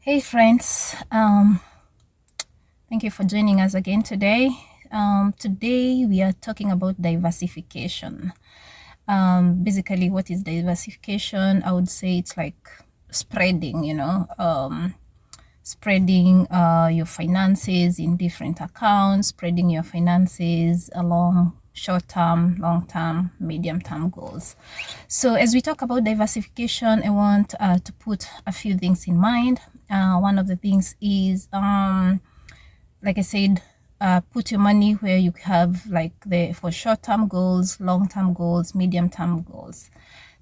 Hey friends, thank you for joining us again today. Today we are talking about diversification. Basically, what is diversification? I would say it's like spreading, spreading your finances in different accounts, spreading your finances along short-term, long-term, medium-term goals. So as we talk about diversification, I want to put a few things in mind. One of the things is, like I said, put your money where you have like for short-term goals, long-term goals, medium-term goals.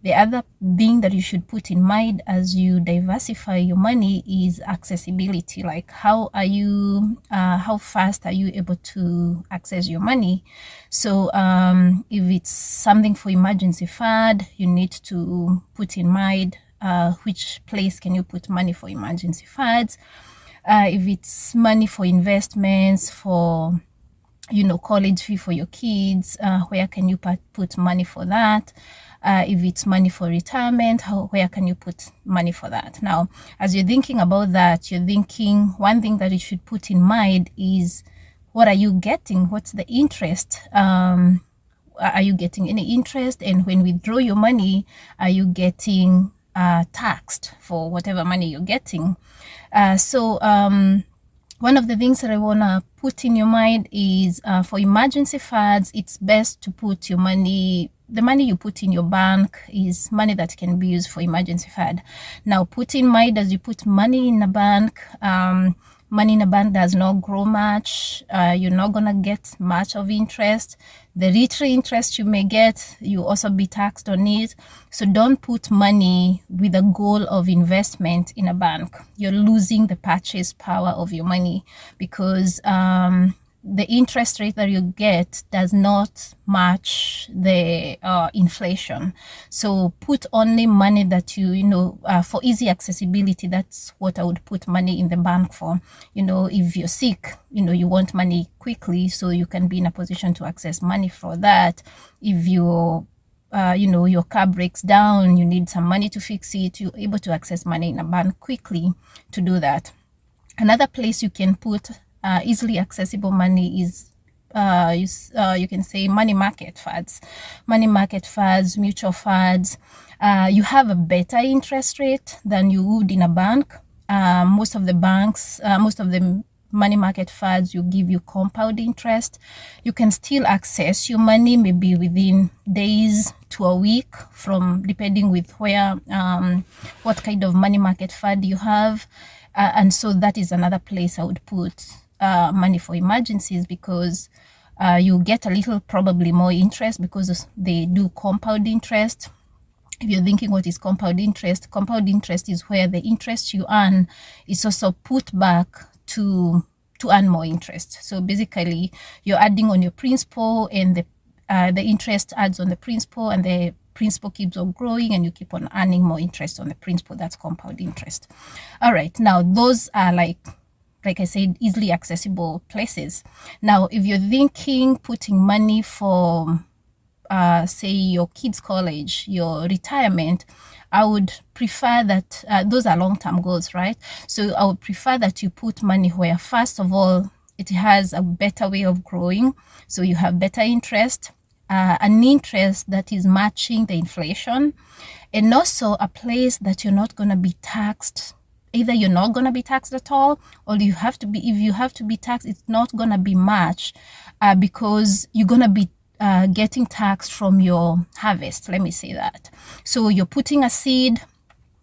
The other thing that you should put in mind as you diversify your money is accessibility. Like how fast are you able to access your money? So if it's something for emergency fund, you need to put in mind which place can you put money for emergency funds. If it's money for investments, for college fee for your kids, where can you put money for that? If it's money for retirement, where can you put money for that? Now, as you're thinking about that, you're thinking one thing that you should put in mind is, what are you getting? What's the interest? Are you getting any interest? And when we withdraw your money, are you getting taxed for whatever money you're getting? One of the things that I want to put in your mind is for emergency funds, it's best to put your money, the money you put in your bank is money that can be used for emergency fund. Now, put in mind as you put money in a bank, money in a bank does not grow much. You're not going to get much of interest. The little interest you may get, you also be taxed on it. So don't put money with a goal of investment in a bank. You're losing the purchase power of your money because the interest rate that you get does not match the inflation. So put only money that for easy accessibility. That's what I would put money in the bank for. If you're sick, you want money quickly, so you can be in a position to access money for that. If your car breaks down, you need some money to fix it, you're able to access money in a bank quickly to do that. Another place you can put easily accessible money is you can say money market funds. Money market funds, mutual funds, you have a better interest rate than you would in a bank. Most of the money market funds, you give you compound interest. You can still access your money maybe within days to a week, from depending with where what kind of money market fund you have. And so that is another place I would put money for emergencies, because you get a little probably more interest because they do compound interest. If you're thinking what is compound interest is where the interest you earn is also put back to earn more interest. So basically you're adding on your principal, and the interest adds on the principal, and the principal keeps on growing, and you keep on earning more interest on the principal. That's compound interest. All right, now those are like I said, easily accessible places. Now, if you're thinking putting money for say your kids' college, your retirement, I would prefer that those are long-term goals, right? So I would prefer that you put money where, first of all, it has a better way of growing, so you have better interest, an interest that is matching the inflation, and also a place that you're not going to be taxed. Either you're not going to be taxed at all, or if you have to be taxed, it's not going to be much, because you're going to be getting taxed from your harvest. Let me say that. So you're putting a seed,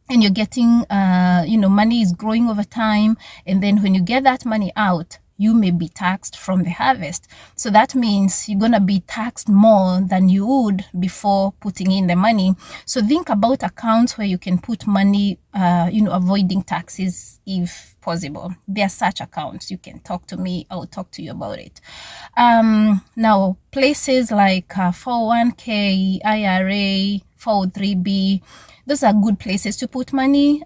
and you're getting, money is growing over time. And then when you get that money out, you may be taxed from the harvest. So that means you're going to be taxed more than you would before putting in the money. So think about accounts where you can put money, avoiding taxes if possible. There are such accounts. You can talk to me. I'll talk to you about it. Now, places like 401k, IRA, 403b, those are good places to put money.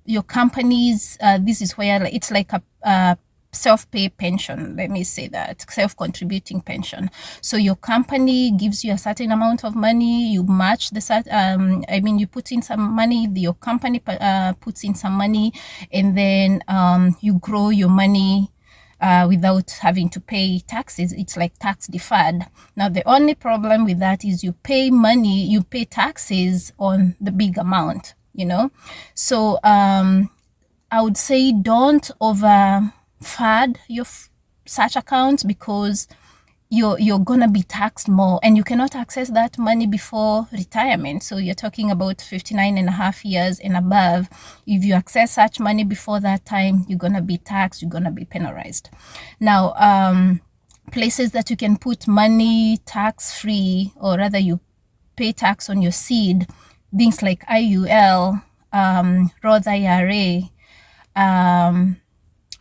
Your companies, this is where it's like a self-pay pension, let me say that, self-contributing pension. So your company gives you a certain amount of money, you match the you put in some money, your company puts in some money, and then you grow your money without having to pay taxes. It's like tax deferred. Now the only problem with that is you pay taxes on the big amount, so I would say don't overfund your such accounts, because you're gonna be taxed more, and you cannot access that money before retirement. So you're talking about 59 and a half years and above. If you access such money before that time, you're gonna be taxed, you're gonna be penalized. Now places that you can put money tax-free, or rather you pay tax on your seed, things like IUL, Roth IRA,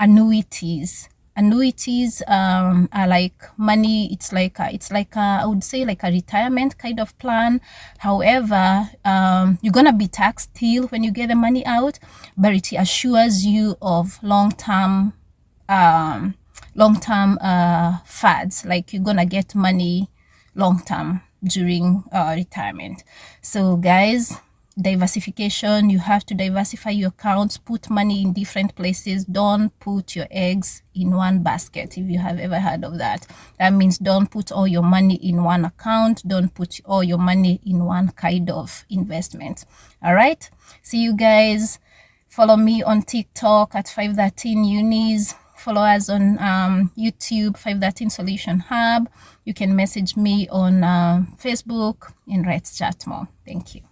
annuities are like money. It's like I would say like a retirement kind of plan. However, you're gonna be taxed still when you get the money out, but it assures you of long-term funds, like you're gonna get money long-term during retirement. So guys, diversification, you have to diversify your accounts, put money in different places. Don't put your eggs in one basket. If you have ever heard of that, that means don't put all your money in one account, don't put all your money in one kind of investment. All right, see you guys. Follow me on TikTok at FiveThirteen Unis. Follow us on YouTube, FiveThirteen Solution Hub. You can message me on Facebook and let's chat more. Thank you.